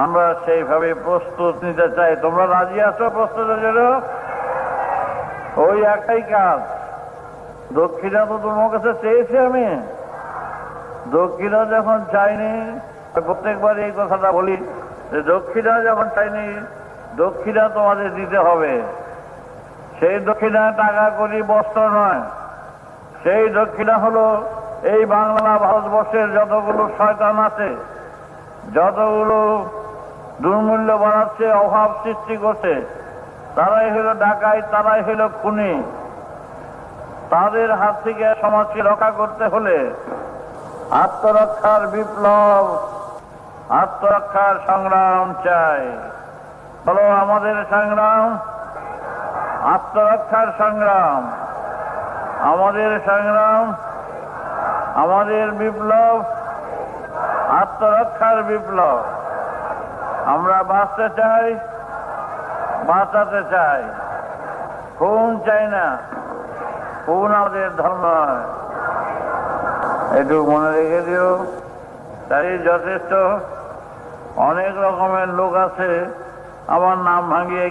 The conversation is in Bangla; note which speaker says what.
Speaker 1: আমরা সেইভাবে প্রস্তুত নিতে চাই। তোমরা রাজি আছো প্রস্তুতের জন্য? ওই একটাই কাজ, দক্ষিণা তো তোমার কাছে চেয়েছি আমি, দক্ষিণা যখন চাইনি, প্রত্যেকবার এই কথাটা বলি যে দক্ষিণা যখন চাইনি, দক্ষিণা তোমাদের দিতে হবে। সেই দক্ষিণা টাকা করি বস্ত্র নয়, সেই দক্ষিণা হলো এই বাংলা ভারতবর্ষের যতগুলো শয়তান আছে, যতগুলো দুর্মূল্য বাড়াচ্ছে, অভাব সৃষ্টি করছে, তারাই হলো ডাকাত, তারাই হলো খুনি। তাদের হাত থেকে সমাজকে রক্ষা করতে হলে আত্মরক্ষার বিপ্লব, আত্মরক্ষার সংগ্রাম চাই। বলো আমাদের সংগ্রাম, আত্মরক্ষার সংগ্রাম, আমাদের সংগ্রাম, আমাদের বিপ্লব, আত্মরক্ষার বিপ্লব। আমরা বাঁচতে চাই, বাঁচাতে চাই, খুন চাই না, খুন আমাদের ধর্ম নয়। একটু মনে রেখে দিও। তাই যথেষ্ট অনেক রকমের লোক আছে আমার নাম ভাঙিয়ে